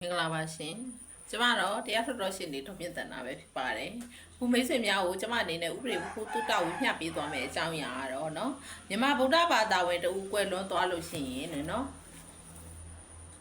မင်္ဂလာပါရှင်ကျမတော့တရားထွတ်တော်ရှင်နေတော့ပြင်တနာပဲဖြစ်ပါတယ်။ခုမိတ်ဆွေများကိုကျမအနေနဲ့ဥပဒေဘုသူတောက်ဝမျှပေးသွားမယ်အကြောင်းအရာကတော့နော်မြန်မာဗုဒ္ဓဘာသာဝင်တူကွယ်လွန်သွားလို့ရှိရင်နော်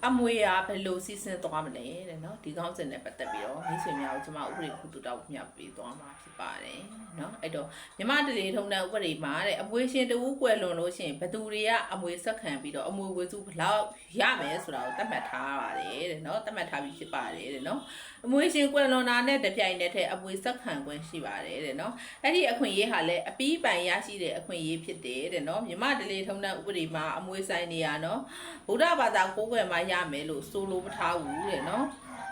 အမွေရဘယ်လိုစီစဉ်သွားမလဲတဲ့နော်ဒီကောင်းစဉ်နဲ့ပတ်သက်ပြီးတော့မိတ်ဆွေများကိုကျမဥပဒေဘုသူတောက်မျှပေးသွားမှာဖြစ်ပါတယ်နော်အဲ့တော့မြန်မာတလေထုံတဲ့ဥပဒေမှာတဲ့အမွေရှင်တူကွယ်လွန်လို့ရှိရင်ဘသူတွေကအမွေဆက်ခံပြီးတော့အမွေဝေစုဘလောက်ရမယ်ဆိုတာကိုသတ်မှတ်ထားပါတယ်တဲ့နော်သတ်မှတ်ထားပြီးဖြစ်ပါတယ်တဲ့နော်အမွေရှင်ကွယ်လွန်တာနဲ့တပြိုင်တည်းအမွေဆက်ခံခွင့်ရှိပါတယ်တဲ့နော်အဲ့ဒီအခွင့်အရေးဟာလည်းအပီးပိုင်ရရှိတဲ့အခွင့်အရေးဖြစ်တယ်တဲ့နော်မြန်မာတလေထုံတဲ့ဥပဒေမှာအမွေဆိုင်နေရနော်ဗုဒ္ဓဘာသာကိုးကွယ်မှာရမယ်လို့ဆိုလိုမထားဘူးတဲ့နော်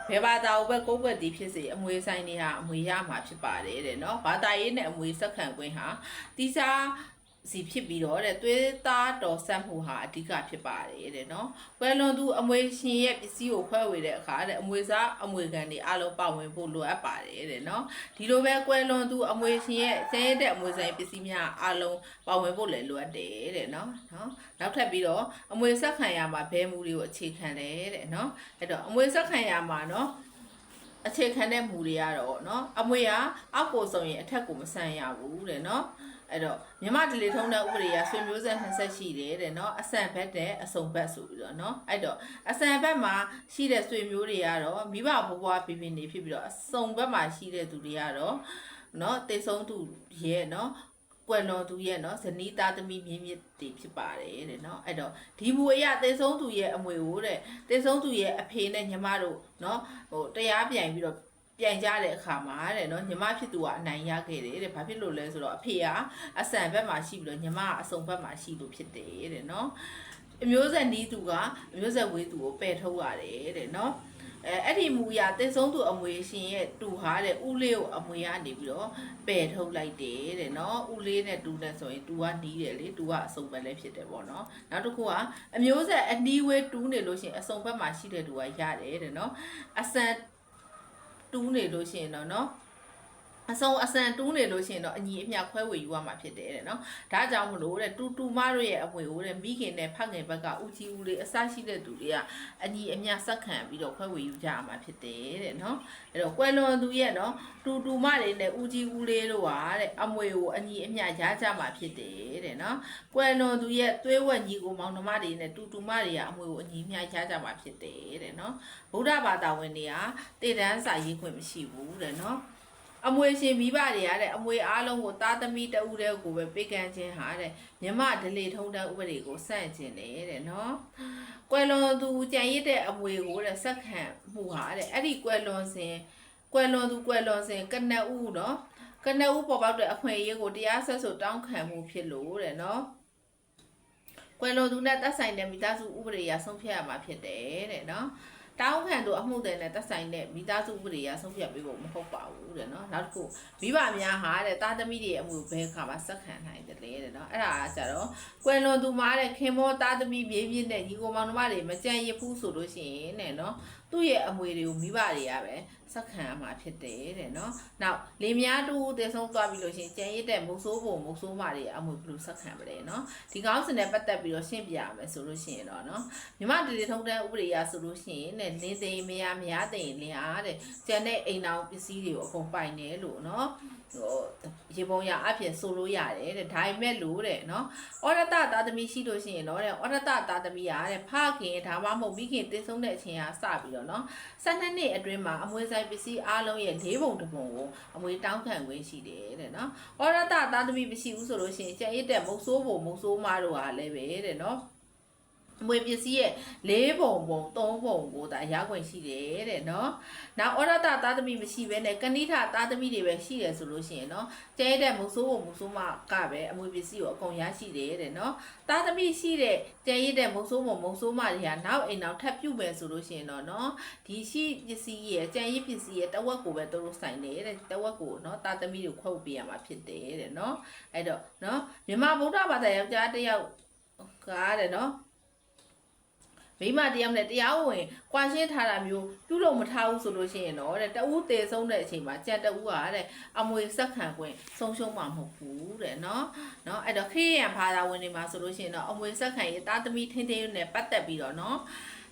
ဘယ်ဘာသာကိုပဲကိုးကွယ်သည်ဖြစ်စေအမွေဆိုင်နေဟာအမွေရမှာဖြစ်ပါတယ်တဲ့နော်ဘာသာရေးနဲ့အမွေဆက်ခံခွင့်ဟာတိစားစီဖြစ်ပြီးတော့တဲ့သွေးသားတော်ဆက်မှုဟာအဓိကဖြစ်ပါတယ်တဲ့နော်ကွယ်လွန်သူအမွေရှင်ရဲ့ပစ္စည်းကိုခွဲဝေတဲ့အခါတဲ့အမွေစားအမွေခံတွေအလုံးပါဝင်ဖို့လိုအပ်ပါတယ်တဲ့နော်ဒီလိုပဲကွယ်လွန်သူအမွေရှင်ရဲ့ကျဲတဲ့အမွေဆိုင်ပစ္စည်းများအလုံးပါဝင်ဖို့လည်းလိုအပ်တယ်တဲ့နော်နောက်ထပ်ပြီးတော့အမွေဆက်ခံရမှာဘဲမှုတွေကိုအခြေခံတယ်တဲ့နော်အဲ့တော့အမွေဆက်ခံရမှာနော်အခြေခံတဲ့မူတွေကတော့နော်အမွေကအောက်ကိုဆိုရင်အထက်ကိုမဆန်ရဘူးတဲ့နော်အဲ့တော့မြန်မာဒလီထုံးတဲ့ဥပဒေရဆွေမျိုးဆက်20ရှိတယ်တဲ့နော်အစံဘက်တဲ့အစုံဘက်ဆိုပြီးတော့နော်အဲ့တော့အစံဘက်မှာရှိတဲ့ဆွေမျိုးတွေကတော့မိဘဘွားပြပြနေဖြစ်ပြီးတော့အစုံဘက်မှာရှိတဲ့သူတွေကတော့နော်တေဆုံးသူရဲ့နော်ကွယ်လွန်သူရဲ့နော်ဇနီးသားသမီးမြင်းမြစ်တွေဖြစ်ပါတယ်တဲ့နော်အဲ့တော့ဒီမူအရတေဆုံးသူရဲ့အမွေကိုတဲ့တေဆုံးသူရဲ့အဖေနဲ့ညီမတို့နော်တရားပြန်ပြီးတော့ပြန်ကြတဲ့အခါမှာတဲ့နော်ညီမဖြစ်သူကအနိုင်ရခဲ့တယ်တဲ့ဘာဖြစ်လို့လဲဆိုတော့အဖေကအစံဘက်မှာရှိပြီးတော့ညီမကအစုံဘက်မှာရှိလို့ဖြစ်တယ်တဲ့နော်အမျိုးဆက်နီးသူကအမျိုးဆက်ဝေးသူကိုပယ်ထုတ်ရတယ်တဲ့နော်အဲ့ဒီမူရတင်ဆုံးသူအမွေရှင်ရဲ့တူဟာတဲ့ဥလေးကိုအမွေကနေပြီးတော့ပယ်ထုတ်လိုက်တယ်တဲ့နော်ဥလေးနဲ့တူနဲ့ဆိုရင်တူကနီးတယ်လေတူကအစုံဘက်လည်းဖြစ်တယ်ပေါ့နော်နောက်တစ်ခုကအမျိုးဆက်အနီးဝေးတူးနေလို့ရှိရင်အစုံဘက်မှာရှိတဲ့တူကရတယ်တဲ့နော်အစံတူးနေလို့ရှိရင်တော့နော်အစံတူးနေလို့ရှိရင်တော့အညီအမျှခွဲဝေယူရမှာဖြစ်တယ်တဲ့နော်ဒါကြောင့်မလို့တဲ့တူမတို့ရဲ့အမွေကိုတဲ့မိခင်နဲ့ဖခင်ဘက်ကဦးကြီးဦးလေးအစရှိတဲ့သူတွေကအညီအမျှဆက်ခံပြီးတော့ခွဲဝေယူကြရမှာဖြစ်တယ်တဲ့နော်အဲ့တော့ကွယ်လွန်သူရဲ့နော်တူမတွေနဲ့ဦးကြီးဦးလေးတို့ဟာတဲ့အမွေကိုအညီအမျှရကြမှာဖြစ်တယ်တဲ့နော်ကွယ်လွန်သူရဲ့သွေးဝက်ညီကိုမောင်နှမတွေနဲ့တူမတွေကအမွေကိုအညီအမျှရကြမှာဖြစ်တယ်တဲ့နော်ဗုဒ္ဓဘာသာဝင်တွေကတည်တန်းစာရေးခွင့်မရှိဘူးတဲ့နော်အမွေရှင်မိဘတွေရတဲ့အမွေအားလုံးကိုသားသမီးတဦးတည်းကိုပဲပေးကမ်းခြင်းဟာတဲ့မြမဒလေထုံးတဲ့ဥပဒေကိုစန့်ကျင်တယ်တဲ့နော်ကွယ်လွန်သူကြံရစ်တဲ့အမွေကိုတဲ့ဆက်ခံမှုဟာတဲ့အဲ့ဒီကွယ်လွန်စဉ်ကနဦးနော်ကနဦးပေါ်ပေါက်တဲ့အခွင့်အရေးကိုတရားဆက်ဆိုတောင်းခံမှုဖြစ်လို့တဲ့နော်ကွယ်လွန်သူနဲ့သက်ဆိုင်တဲ့မိသားစုဥပဒေအရဆုံးဖြတ်ရမှာဖြစ်တယ်တဲ့နော်တောင်းခံသူအမှုတွေနဲ့သက်ဆိုင်တဲ့မိသားစုဥပဒေအရဆုံးဖြတ်ပေးဖို့မဟုတ်ပါဘူးတဲ့နော်နောက်တစ်ခုမိဘများဟာတဲ့သားသမီးတွေအမှုဘယ်ခါမှဆက်ခံနိုင်တယ်လေတဲ့နော်အဲ့ဒါကကြတော့ကွယ်လွန်သူမှာတဲ့ခင်မောသားသမီးမြေးမြင့်တဲ့ညီကိုမောင်နှမတွေမကြံရဘူးဆိုလို့ရှိရင်တဲ့နော်သူ့ရဲ့အမွေတွေကိုမိဘတွေကပဲဆက်ခံရမှာဖြစ်တယ်တဲ့နော်နောက်လေများတူတည်ဆုံးသွားပြီလို့ရှိရင်ကြံရစ်တဲ့မုတ်ဆိုးပုံမုတ်ဆိုးမတွေအမွေဘယ်လိုဆက်ခံမလဲနော်ဒီကောင်းစင်နဲ့ပတ်သက်ပြီးတော့ရှင်းပြရမယ်ဆိုလို့ရှိရင်တော့နော်မြမတည်ထုံးတဲ့ဥပဒေအရဆိုလို့ရှိရင်တဲ့လင်းသိမ်းမရသိမ်းလင်းအားတဲ့ကျန်တဲ့အိမ်တော်ပစ္စည်းတွေကိုအကုန်ပိုင်တယ်လို့နော်ရေပုံရအဖြစ်ဆိုလို့ရတယ်တဲ့ဒါပေမဲ့လို့တဲ့နော်ဩရတသားသမီးရှိလို့ရှိရင်တော့တဲ့ဩရတသားသမီးရတဲ့ဖခင်ဒါမှမဟုတ်မိခင်တည်ဆုံးတဲ့အချိန်ကစပြီးတော့နော်12နှစ်အတွင်းမှာအမွေဆိုင်ပစ္စည်းအားလုံးရဲ့၄ပုံတစ်ပုံကိုအမွေတောင်းခံခွင့်ရှိတယ်တဲ့နော်ဩရတသားသမီးမရှိဘူးဆိုလို့ရှိရင်ကျန်ရစ်တဲ့မုတ်ဆိုးပုံမုတ်ဆိုးမတို့ဟာလည်းပဲတဲ့နော်အမွေပစ္စည်းရဲ့၄ပုံ3ပုံကိုဒါရခွင့်ရှိတယ်တဲ့နော်နောက်ဩရတသားသမီးမရှိဘဲနဲ့ကဏိဌသားသမီးတွေပဲရှိတယ်ဆိုလို့ရှိရင်နော်ကျဲတဲ့မုတ်ဆိုးမကပဲအမွေပစ္စည်းကိုအကုန်ရရှိတယ်တဲ့နော်သားသမီးရှိတဲ့ကျဲရတဲ့မုတ်ဆိုးမတွေကနောက်အိမ်နောက်ထပ်ပြုတ်မယ်ဆိုလို့ရှိရင်တော့နော်ဒီရှိပစ္စည်းရဲ့ကျဲရပစ္စည်းရဲ့တဝက်ကိုပဲတို့ဆိုင်တယ်တဲ့တဝက်ကိုနော်သားသမီးကိုခွဲပေးရမှာဖြစ်တယ်တဲ့နော်အဲ့တော့နော်မြန်မာဗုဒ္ဓဘာသာယောက်ျားတစ်ယောက်ကတဲ့နော်မိမတရားနဲ့တရားဝင်ကွာရှင်းထားတာမျိုးပြုလို့မထားဘူးဆိုလို့ရှိရင်တော့တဲ့တဦးတည်ဆုံးတဲ့အချိန်မှာကြံတဦးဟာတဲ့အမွေဆက်ခံခွင့်ဆုံးရှုံးမှာမဟုတ်ဘူးတဲ့နော်အဲ့တော့ခရစ်ယာန်ဘာသာဝင်တွေမှာဆိုလို့ရှိရင်တော့အမွေဆက်ခံရေးသားသမီးထင်းထင်းနဲ့ပတ်သက်ပြီးတော့နော်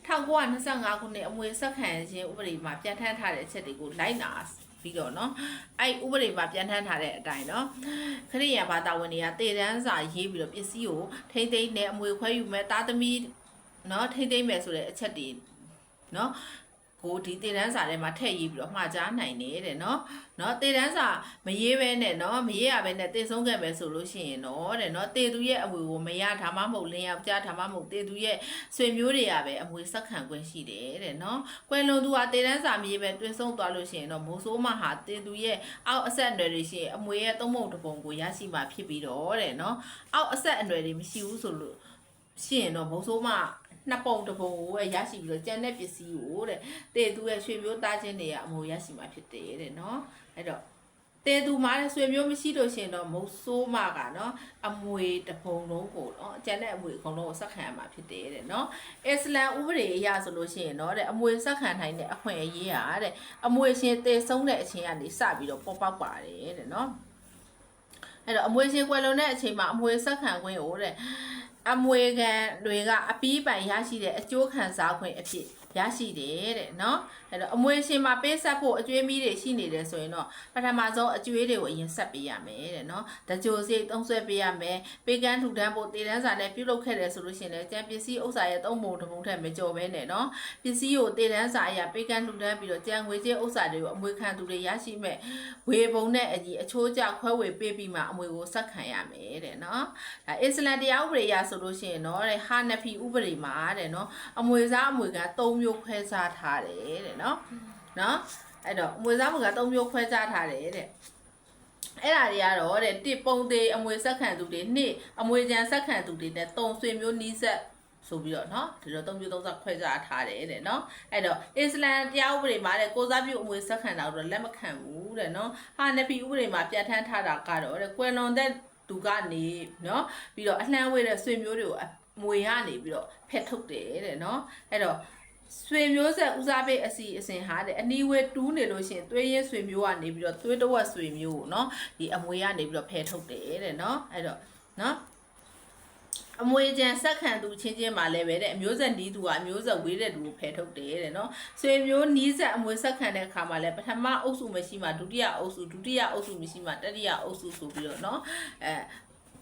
1925ခုနှစ်အမွေဆက်ခံခြင်းဥပဒေမှာပြဋ္ဌာန်းထားတဲ့အချက်တွေကိုလိုက်နာပြီးတော့เนาะအဲ့ဥပဒေမှာပြဋ္ဌာန်းထားတဲ့အတိုင်းเนาะခရိယာဘာသာဝင်တွေကတေတန်းစာရေးပြီးတော့ပစ္စည်းကိုထိမ့်သိမ်းနဲ့အမွေခွဲယူမဲ့တာသမီเนาะထိမ့်သိမ်းမယ်ဆိုတဲ့အချက်တွေเนาะကိုဒီတေတန်းစာထဲမှာထည့်ရေးပြီးတော့မှားကြားနိုင်တယ်တဲ့เนาะတေတန်းစာမရေးဘဲနဲ့เนาะမရေးရဘဲနဲ့တေဆုံးခဲ့မယ်ဆိုလို့ရှိရင်เนาะတဲ့เนาะတေသူရဲ့အမွေကိုမရဒါမှမဟုတ်လင်းယောက်ျားဒါမှမဟုတ်တေသူရဲ့ဆွေမျိုးတွေကပဲအမွေဆက်ခံခွင့်ရှိတယ်တဲ့เนาะကွယ်လွန်သူဟာတေတန်းစာမရေးဘဲတွင်ဆုံးသွားလို့ရှိရင်တော့မိုးဆိုးမဟာတေသူရဲ့အောက်အဆက်အနွယ်တွေရှိရင်အမွေရဲ့သုံးပုံတစ်ပုံကိုရရှိမှာဖြစ်ပြီးတော့တဲ့เนาะအောက်အဆက်အနွယ်တွေမရှိဘူးဆိုလို့ရှိရင်တော့မိုးဆိုးမနှစ်ပုံတစ်ပုံကိုရရှိပြီးတော့ကျန်တဲ့ပစ္စည်းကိုတဲ့တေသူရဲ့ရွှေမျိုးသားချင်းတွေကအမွေရရှိမှာဖြစ်တယ်တဲ့เนาะအဲ့တော့တေသူမှာဆွေမျိုးမရှိလို့ရှင်တော့မုတ်ဆိုးမကเนาะအမွေတစ်ပုံလုံးကိုเนาะကျန်တဲ့အမွေအကုန်လုံးကိုဆက်ခံရမှာဖြစ်တယ်တဲ့เนาะအစ္စလမ်ဥပဒေအရဆိုလို့ရှိရင်เนาะတဲ့အမွေဆက်ခံနိုင်တဲ့အခွင့်အရေးဟာတဲ့အမွေရှင်တေဆုံးတဲ့အချိန်ကနေစပြီးတော့ပေါ်ပေါက်ပါတယ်တဲ့เนาะအဲ့တော့အမွေရှင်ကွယ်လွန်တဲ့အချိန်မှာအမွေဆက်ခံခွင့်ကိုတဲ့အမွေခံတွေကအပီးပိုင်ရရှိတဲ့အကျိုးခံစားခွင့်အဖြစ်ရရှိတယ်တဲ့เนาะအဲ့တော့အမွေရှင်မှာပေးဆက်ဖို့အကျွေးမီးတွေရှိနေတယ်ဆိုရင်တော့ပထမဆုံးအကျွေးတွေကိုအရင်ဆက်ပေးရမယ်တဲ့เนาะတကြိုစိတ်သုံးဆွဲပေးရမယ်ပေးကမ်းထူထမ်းဖို့တည်တန်းစာနဲ့ပြုလုပ်ခဲ့တယ်ဆိုလို့ရှိရင်လည်းကျန်ပစ္စည်းဥစ္စာရဲ့သုံးပုံတစ်ပုံထက်မကျော်ဘဲနဲ့เนาะပစ္စည်းကိုတည်တန်းစာအရာပေးကမ်းထူထမ်းပြီးတော့ကျန်ငွေကြေးဥစ္စာတွေကိုအမွေခံသူတွေရရှိမဲ့ဝေပုံနဲ့အကြီးအချိုးကျခွဲဝေပေးပြီးမှအမွေကိုဆက်ခံရမယ်တဲ့เนาะဒါအစ္စလမ်တရားဥပဒေအရဆိုလို့ရှိရင်เนาะတဲ့ဟာနဖီဥပဒေမှာတဲ့เนาะအမွေစားအမွေခံ၃မျိုးခွဲခြားထားတယ်တဲ့เนาะအဲ့တော့အမွေစားမှုက၃မျိုးခွဲခြားထားတယ်တဲ့အဲ့ဒါတွေကတော့တဲ့တစ်ပုံသေးအမွေဆက်ခံသူတွေနှစ်အမွေကြံဆက်ခံသူတွေနဲ့၃ဆွေမျိုးနီးစပ်ဆိုပြီးတော့เนาะဒီလို၃မျိုး၃စခွဲခြားထားတယ်တဲ့เนาะအဲ့တော့အစ္စလမ်တရားဥပဒေမှာတဲ့ကိုစားပြုအမွေဆက်ခံတာတော့လက်မခံဘူးတဲ့เนาะဟာနဖီဥပဒေမှာပြဋ္ဌာန်းထားတာကတော့တဲ့ကွယ်လွန်တဲ့သူကနေเนาะပြီးတော့အလှမ်းဝေးတဲ့ဆွေမျိုးတွေကိုအမွေရနေပြီးတော့ဖက်ထုတ်တယ်တဲ့เนาะအဲ့တော့ဆွေမျိုးဆက်ဦးစားပေးအစီအစဉ်ဟာတဲ့အနီးဝဲတူးနေလို့ရှိရင်သွေးရင်းဆွေမျိုးကနေပြီးတော့သွေးတဝက်ဆွေမျိုးကိုเนาะဒီအမွေကနေပြီးတော့ဖယ်ထုတ်တယ်တဲ့เนาะအဲ့တော့เนาะအမွေကြံဆက်ခံသူချင်းချင်းမှာလည်းပဲတဲ့အမျိုးဆက်နီးသူကအမျိုးဆက်ဝေးတဲ့သူကိုဖယ်ထုတ်တယ်တဲ့เนาะဆွေမျိုးနီးဆက်အမွေဆက်ခံတဲ့အခါမှာလည်းပထမအုပ်စုမရှိမှဒုတိယအုပ်စုဒုတိယအုပ်စုမရှိမှတတိယအုပ်စုဆိုပြီးတော့เนาะ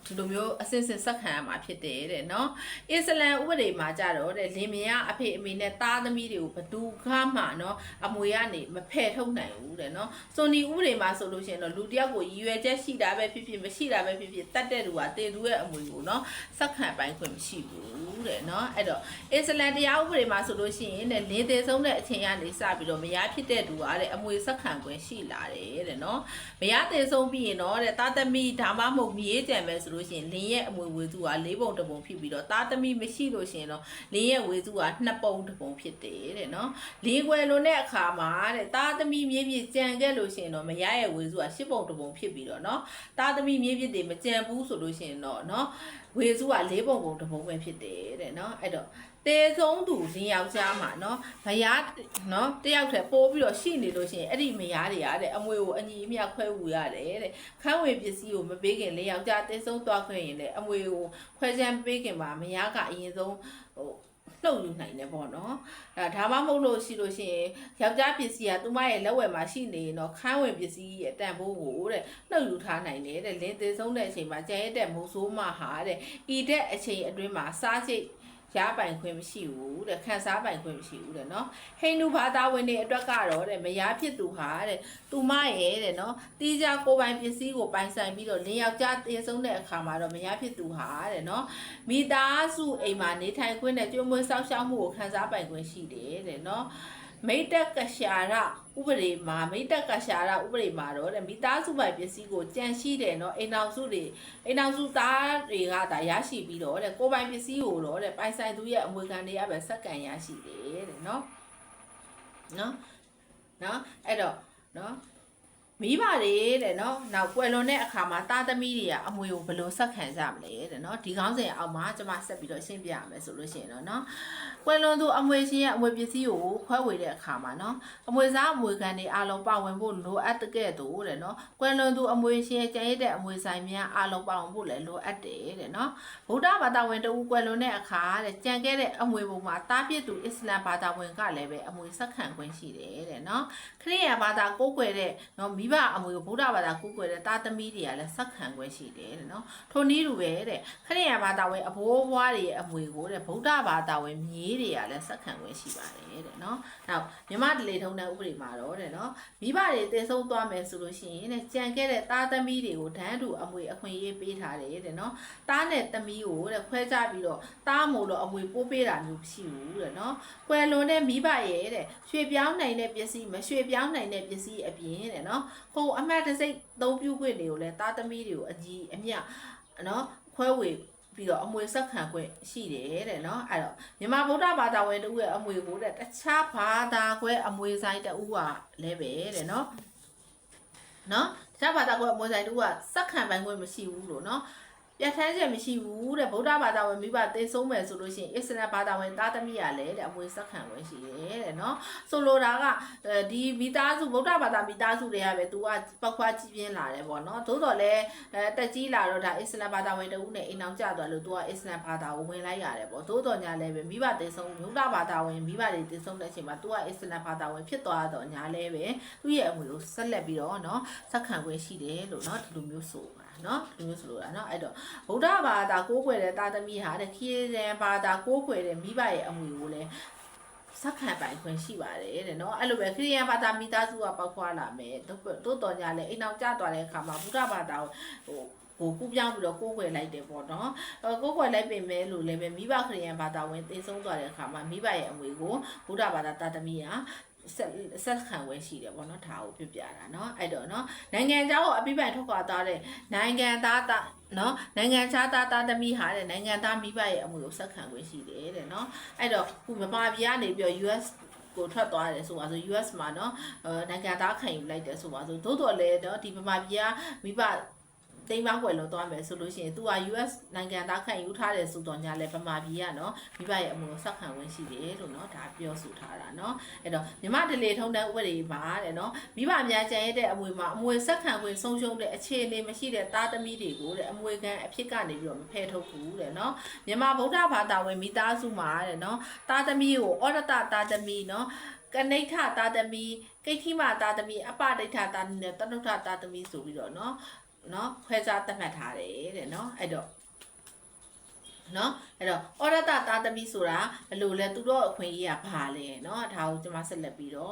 ဒီလိုမျိုးအစစ်စစ်ဆက်ခံရမှာဖြစ်တယ်တဲ့เนาะအစ္စလမ်ဥပဒေမှာကြတော့တဲ့လင်မယားအဖေအမေနဲ့သားသမီးတွေကိုဘသူကမှเนาะအမွေကနေမဖယ်ထုတ်နိုင်ဘူးတဲ့เนาะစွန်နီဥပဒေမှာဆိုလို့ရှိရင်တော့လူတယောက်ကိုရည်ရွယ်ချက်ရှိတာပဲဖြစ်ဖြစ်မရှိတာပဲဖြစ်ဖြစ်တတ်တဲ့လူကတေသူရဲ့အမွေကိုเนาะဆက်ခံပိုင်ခွင့်မရှိဘူးတဲ့เนาะအဲ့တော့အစ္စလမ်တရားဥပဒေမှာဆိုလို့ရှိရင်တဲ့လင်းသေးဆုံးတဲ့အချိန်ကနေစပြီးတော့မယားဖြစ်တဲ့သူကတဲ့အမွေဆက်ခံခွင့်ရှိလာတယ်တဲ့เนาะမယားသေးဆုံးပြီးရင်တော့တဲ့သားသမီးဒါမှမဟုတ်မြေးကြံပဲဆိုလို့ရှိရင်လင်းရဲ့အမွေဝေစုက၄ပုံတစ်ပုံဖြစ်ပြီးတော့သားသမီးမရှိလို့ရှိရင်တော့လင်းရဲ့ဝေစုက2ပုံတစ်ပုံဖြစ်တယ်တဲ့เนาะလင်းကွယ်လွန်တဲ့အခါမှာတဲ့သားသမီးမြေးပြည့်ကြံခဲ့လို့ရှိရင်တော့မယားရဲ့ဝေစုက10ပုံတစ်ပုံဖြစ်ပြီးတော့เนาะသားသမီးမြေးပြည့်တွေမကြံဘူးဆိုလို့ရှိရင်တော့เนาะဝေစုက4ပုံတစ်ပုံပဲဖြစ်တယ်တဲ့เนาะအဲ့တော့တေဆုံးသူလင်းယောက်ျားမှာเนาะမယားเนาะတယောက်တည်းပိုးပြီးတော့ရှိနေလို့ရှိရင်အဲ့ဒီမယားတွေကတဲ့အမွေကိုအညီအမျှခွဲဝူရတယ်တဲ့ခန်းဝင်ပစ္စည်းကိုမပေးခင်လင်းယောက်ျားတေဆုံးသွားခဲ့ရင်လည်းအမွေကိုခွဲချမ်းပေးခင်မှာမယားကအရင်ဆုံးလှုပ်ယူနိုင်တယ်ပေါ့နော်ဒါမှမဟုတ်လို့ရှိလို့ရှိရင်ယောက်ျားပစ္စည်းကသူမရဲ့လက်ဝယ်မှာရှိနေရင်တော့ခန်းဝင်ပစ္စည်းရဲ့တန်ဖိုးကိုတဲ့လှုပ်ယူထားနိုင်တယ်တဲ့လင်းသေးဆုံးတဲ့အချိန်မှာကျန်ရတဲ့မိုးဆိုးမဟာတဲ့ဤတဲ့အချိန်အတွင်းမှာစားစိတ်ရပိုင်ခွင့်မရှိဘူးတဲ့ခံစားပိုင်ခွင့်မရှိဘူးတဲ့เนาะဟိန္ဒူဘာသာဝင်တွေအတွက်ကတော့တဲ့မယားဖြစ်သူဟာတဲ့သူမရဲ့တဲ့เนาะတီးကြကိုပိုင်ပစ္စည်းကိုပိုင်ဆိုင်ပြီးတော့လင်းယောက်ျားတည်ဆုံးတဲ့အခါမှာတော့မယားဖြစ်သူဟာတဲ့เนาะမိသားစုအိမ်မှာနေထိုင်ခွင့်နဲ့ကျွေးမွေးစောင့်ရှောက်မှုကိုခံစားပိုင်ခွင့်ရှိတယ်တဲ့เนาะမိတ္တကရှာရဥပဒေမှာမိတ္တကရှာရဥပဒေမှာတော့တဲ့မိသားစုပိုင်ပစ္စည်းကိုကြံရှိတယ်เนาะအိမ်တော်စုသားတွေကဒါရရှိပြီးတော့တဲ့ကိုပိုင်ပစ္စည်းကိုတော့တဲ့ပိုင်ဆိုင်သူရဲ့အမွေခံတွေကပဲစက္ကန့်ရရှိတယ်တဲ့เนาะအဲ့တော့เนาะ မိဘတွေတဲ့နော်နောက်ကွယ်လွန်တဲ့အခါမှာတာသမီတွေကအမွေကိုဘယ်လိုဆက်ခံကြမလဲတဲ့နော်ဒီကောင်းစဉ်အောက်မှာကျွန်မဆက်ပြီးတော့ရှင်းပြရမယ်ဆိုလို့ရှိရင်တော့နော်ကွယ်လွန်သူအမွေရှင်ရဲ့အမွေပစ္စည်းကိုခွဲဝေတဲ့အခါမှာနော်အမွေစားအမွေခံတွေအားလုံးပါဝင်ဖို့လိုအပ်တဲ့ကဲ့သို့တဲ့နော်ကွယ်လွန်သူအမွေရှင်ရဲ့ကျန်ရတဲ့အမွေဆိုင်များအားလုံးပါဝင်ဖို့လည်းလိုအပ်တယ်တဲ့နော်ဗုဒ္ဓဘာသာဝင်တူကွယ်လွန်တဲ့အခါတဲ့ကြံခဲ့တဲ့အမွေပုံမှာတားပြစ်သူအစ္စလာမ်ဘာသာဝင်ကလည်းပဲအမွေဆက်ခံခွင့်ရှိတယ်တဲ့နော်ခရစ်ယာန်ဘာသာကိုးကွယ်တဲ့နော်မိဘအမွေကိုဗုဒ္ဓဘာသာကိုးကွယ်တဲ့တာသမီတွေကလည်းဆက်ခံခွင့်ရှိတယ်တဲ့နော်ထိုနည်းတူပဲတဲ့ခရစ်ယာန်ဘာသာဝင်အဘိုးဘွားတွေရဲ့အမွေကိုတဲ့ဗုဒ္ဓဘာသာဝင်မြေးတွေကလည်းဆက်ခံခွင့်ရှိပါတယ်တဲ့နော်နောက်မြမဒလေထုံးတဲ့ဥပဒေမှာတော့တဲ့နော်မိဘတွေတည်ဆုံးသွားမယ်ဆိုလို့ရှိရင်တဲ့ကြံခဲ့တဲ့တာသမီတွေကိုဒန်းတူအမွေအခွင့်အရေးပေးထားတယ်တဲ့နော်တားနဲ့သမီးကိုတဲ့ခွဲခြားပြီးတော့တားမို့လို့အမွေပိုးပေးတာမျိုးမရှိဘူးတဲ့နော်ကွယ်လွန်တဲ့မိဘရဲ့တဲ့ရွှေပြောင်းနိုင်တဲ့ပစ္စည်းမရွှေပြောင်းနိုင်တဲ့ပစ္စည်းအပြင်တဲ့နော်ဟိုအမှတ်တစိမ့်သုံးပြုခွင့်တွေကိုလည်းတာသမီတွေကိုအကြီးအမြတ်နော်ခွဲဝေပြီးတော့အမွေဆက်ခံခွင့်ရှိတယ်တဲ့နော်အဲ့တော့မြန်မာဗုဒ္ဓဘာသာဝင်တူရဲ့အမွေကိုတဲ့တခြားဘာသာခွဲအမွေဆိုင်တူကလည်းပဲတဲ့နော်တခြားဘာသာခွဲအမွေဆိုင်တူကစက္ခံပိုင်ခွင့်မရှိဘူးလို့နော်ပြဋ္ဌာန်းချက်မရှိဘူးတဲ့ဗုဒ္ဓဘာသာဝင်မိဘသေဆုံးမယ်ဆိုလို့ရှိရင်အစ္စလာမ်ဘာသာဝင်သားသမီးရလဲတဲ့အမွေဆက်ခံဝင်ရှိတယ်တဲ့နော်ဆိုလိုတာကဒီမိသားစုဗုဒ္ဓဘာသာမိသားစုတွေကပဲ तू ကပောက်ခွားကြီးပြင်းလာတယ်ပေါ့နော်သို့တော်လည်းတက်ကြီးလာတော့ဒါအစ္စလာမ်ဘာသာဝင်တဦးနဲ့အိမ်အောင်ကျသွားလို့ तू ကအစ္စလာမ်ဘာသာကိုဝင်လိုက်ရတယ်ပေါ့သို့တော်ညာလည်းပဲမိဘသေဆုံးဗုဒ္ဓဘာသာဝင်မိဘတွေသေဆုံးတဲ့အချိန်မှာ तू ကအစ္စလာမ်ဘာသာဝင်ဖြစ်သွားတော့ညာလည်းပဲသူ့ရဲ့အမွေကိုဆက်လက်ပြီးတော့နော်ဆက်ခံဝင်ရှိတယ်လို့နော်ဒီလိုမျိုးဆိုတာနော်ဒီမျိုးဆိုလို့တာနော်အဲ့တော့ဗုဒ္ဓဘာသာကိုးကွယ်တဲ့တာသမီဟာတဲ့ခရစ်ယာန်ဘာသာကိုးကွယ်တဲ့မိဘရဲ့အမွေကိုလည်းစက္ခံပိုင်ခွင့်ရှိပါတယ်တဲ့နော်အဲ့လိုပဲခရစ်ယာန်ဘာသာမိသားစုကပေါက်ခွာလာမယ်တို့တော်ညာလည်းအိမ်အောင်ကျသွားတဲ့အခါမှာဗုဒ္ဓဘာသာကိုကူပြောင်းပြီးတော့ကိုးကွယ်လိုက်တယ်ပေါ့နော်ကိုးကွယ်လိုက်ပေမဲ့လို့လည်းပဲမိဘခရစ်ယာန်ဘာသာဝင်သိဆုံးသွားတဲ့အခါမှာမိဘရဲ့အမွေကိုဗုဒ္ဓဘာသာတာသမီဟာဆက်ခံဝဲရှိတယ်ပေါ့နော်ဒါကိုပြပြတာเนาะအဲ့တော့เนาะနိုင်ငံခြားကိုအပိပိုင်ထုတ်ခွာသွားတဲ့နိုင်ငံသားเนาะနိုင်ငံခြားသားသမီးဟာတဲ့နိုင်ငံသားမိဘရဲ့အမှုကိုဆက်ခံဝဲရှိတယ်တဲ့เนาะအဲ့တော့ခုမြန်မာပြည်ကနေပြီးတော့ US ကိုထွက်သွားတယ်ဆိုပါဆို US မှာเนาะနိုင်ငံသားခံယူလိုက်တယ်ဆိုပါဆိုသို့တော်လည်းเนาะဒီမြန်မာပြည်ကမိဘတိမ်မောင်းွယ်လုံးသွားမယ်ဆိုလို့ရှိရင် तू က US နိုင်ငံသားခံယူထားတယ်ဆိုတော့ညာလဲဗမာပြည်ကနော်မိဘရဲ့အမှုကိုဆက်ခံဝင်ရှိတယ်လို့နော်ဒါပြောဆိုထားတာနော်အဲ့တော့မြမဒလေထုံးတဲ့ဥပဒေမှာတဲ့နော်မိဘများကျန်ရတဲ့အမွေမှာအမွေဆက်ခံဝင်ဆုံးရှုံးတဲ့အခြေအနေမရှိတဲ့သားသမီးတွေကိုတဲ့အမွေခံအဖြစ်ကနေပြီးတော့မဖယ်ထုတ်ဘူးတဲ့နော်မြန်မာဗုဒ္ဓဘာသာဝင်မိသားစုမှာတဲ့နော်သားသမီးကိုဩရတသားသမီးနော်ကနိဋ္ဌသားသမီးကိဋ္ဌိမသားသမီးအပဒိဋ္ဌသားသမီးနဲ့တနုဋ္ဌသားသမီးဆိုပြီးတော့နော်ခွဲခြားသတ်မှတ်ထားတယ်တဲ့နော်အဲ့တော့ဩရတသားသမီးဆိုတာဘယ်လိုလဲသူတို့အခွင့်အရေးကဘာလဲနော်ဒါကိုကျွန်မဆက်လက်ပြီးတော့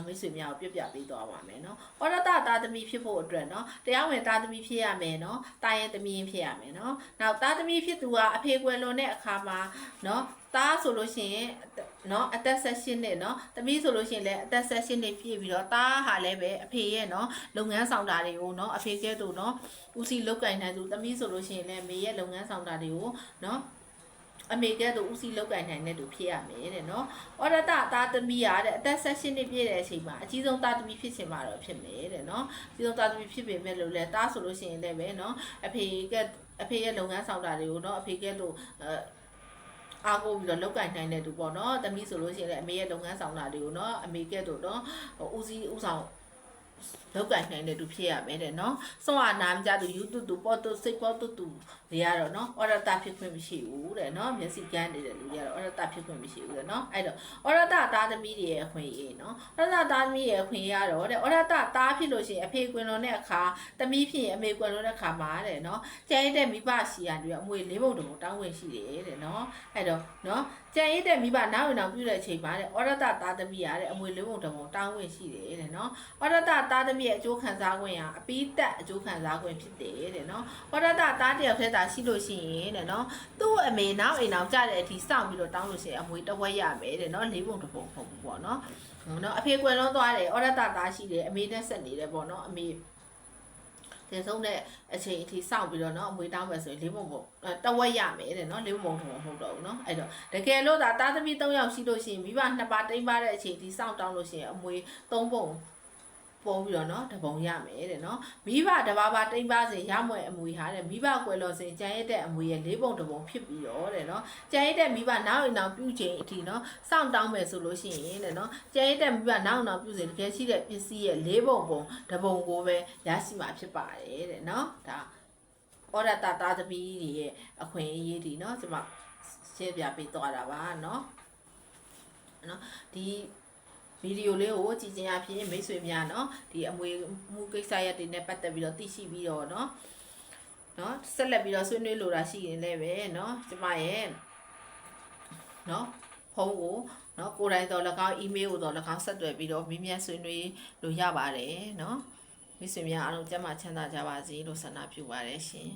မိတ်ဆွေများကိုပြပေးသွားပါမယ်နော်ဩရတသားသမီးဖြစ်ဖို့အတွက်နော်တရားဝင်သားသမီးဖြစ်ရမယ်နော်တာရဲ့သမီးဖြစ်ရမယ်နော်နောက်သားသမီးဖြစ်သူကအဖေကွယ်လွန်တဲ့အခါမှာနော်သားဆိုလို့ရှိရင်နော်အသက်16နှစ်နော်သမီးဆိုလို့ရှိရင်လည်းအသက်16နှစ်ပြည့်ပြီးတော့သားဟာလည်းပဲအဖေရဲ့နော်လုပ်ငန်းဆောင်တာတွေကိုနော်အဖေကဲတို့နော်ဦးစီးလုပ်ကင်နိုင်သူသမီးဆိုလို့ရှိရင်လည်းမေရဲ့လုပ်ငန်းဆောင်တာတွေကိုနော်အမေကဲတို့ဦးစီးလောက်ကင်နိုင်တဲ့သူဖြစ်ရမယ်တဲ့နော်ဩရတသားသမီးရတဲ့အသက်16နှစ်ပြည့်တဲ့အချိန်မှာအကြီးဆုံးသားသမီးဖြစ်ချင်မှာတော့ဖြစ်မယ်တဲ့နော်အကြီးဆုံးသားသမီးဖြစ်ပေမဲ့လို့လဲသားဆိုလို့ရှိရင်လည်းပဲနော်အဖေရဲ့လုပ်ငန်းဆောင်တာတွေကိုနော်အဖေကဲတို့အားကိုပြီးတော့လောက်ကင်နိုင်တဲ့သူပေါ့နော်သမီးဆိုလို့ရှိရင်လည်းအမေရဲ့လုပ်ငန်းဆောင်တာတွေကိုနော်အမေကဲတို့နော်ဦးစီးဦးဆောင်လောက်ကင်နိုင်တဲ့သူဖြစ်ရမယ်တဲ့နော်စောအနာမကြသူယူတူပေါ်တူစိတ်ပေါ်တူတွေကတော့နော်ဩရတဖြစ်ခွင့်မရှိဘူးတဲ့နော်မျက်စိကန်းနေတဲ့လူတွေကတော့ဩရတဖြစ်ခွင့်မရှိဘူးတဲ့နော်အဲ့တော့ဩရတသားသမီးတွေရဲ့အခွင့်အရေးနော်ဩရတသားသမီးရဲ့အခွင့်အရေးကတော့တဲ့ဩရတသားဖြစ်လို့ရှိရင်အဖေကွင်လွန်တဲ့အခါသမီးဖြစ်ရင်အမေကွင်လွန်တဲ့အခါမှာတဲ့နော်ကျန်ရတဲ့မိဘစီရတွေအမွေလေးပုံတုံတောင်းဝင်ရှိတယ်တဲ့နော်အဲ့တော့နော်ကျန်ရတဲ့မိဘနောက်ဝင်အောင်ပြုတဲ့အချိန်မှာတဲ့ဩရတသားသမီးရတဲ့အမွေလေးပုံတုံတောင်းဝင်ရှိတယ်တဲ့နော်ဩရတသားသမီးရဲ့အကျိုးခံစား권ရအပိသက်အကျိုးခံစား권ဖြစ်တယ်တဲ့နော်ဩရတသားတယောက်တည်းသာရှိလို့ရှိရင်တဲ့နော်သူ့အမေနောက်အိမ်အောင်ကြတဲ့အထိစောင့်ပြီးတော့တောင်းလို့ရှိရင်အမွေတစ်ဝက်ရမယ်တဲ့နော်လေးပုံတစ်ပုံပုံပေါ့နော်အဖေကွယ်လွန်သွားတယ်ဩရတသားရှိတယ်အမေနဲ့ဆက်နေတယ်ပေါ့နော်အမေတင်ဆုံးတဲ့အချိန်အထိစောင့်ပြီးတော့နော်အမွေတောင်းမယ်ဆိုရင်လေးပုံပုံတဝက်ရမယ်တဲ့နော်လေးပုံပုံမဟုတ်တော့ဘူးနော်အဲ့တော့တကယ်လို့သာသားသမီး3ယောက်ရှိလို့ရှိရင်မိဘ2ပါတိမ့်ပါတဲ့အချိန်ဒီစောင့်တောင်းလို့ရှိရင်အမွေ3ပုံ ပေါ်ပြီးတော့เนาะတပုံရမယ်တဲ့เนาะမိဘတဘာဘာတိမ်ပါစေရမွဲ့အမွေဟာတဲ့မိဘကွယ်လော်စဉ်ကြံရတဲ့အမွေရဲ့၄ပုံတပုံဖြစ်ပြီးတော့တဲ့เนาะကြံရတဲ့မိဘနောက်အိမ်အောင်ပြုချိန်အထိเนาะစောင့်တောင်းမယ်ဆိုလို့ရှိရင်တဲ့เนาะကြံရတဲ့မိဘနောက်အောင်ပြုစဉ်တကယ်ရှိတဲ့ပစ္စည်းရဲ့၄ပုံတပုံကိုပဲရရှိမှာဖြစ်ပါတယ်တဲ့เนาะဒါဩရတတာသမီးတွေရဲ့အခွင့်အရေးတွေเนาะကျွန်မရှင်းပြပေးသွားတာပါเนาะဒီဗီဒီယိုလေးကိုကြည့်ခြင်းအပြင်မိတ်ဆွေများเนาะဒီအမွေမှုကိစ္စရပ်တွေနဲ့ပတ်သက်ပြီးတော့သိရှိပြီးတော့เนาะဆက်လက်ပြီးတော့ဆွေးနွေးလိုတာရှိရင်လည်းပဲเนาะကျမရဲ့เนาะဖုန်းကိုเนาะကိုယ်တိုင်တော့၎င်း email ကိုတော့၎င်းဆက်သွယ်ပြီးတော့မြင်းမြတ်ဆွေးနွေးလို့ရပါတယ်เนาะမိတ်ဆွေများအားလုံးကျန်းမာချမ်းသာကြပါစေလို့ဆန္ဒပြုပါတယ်ရှင်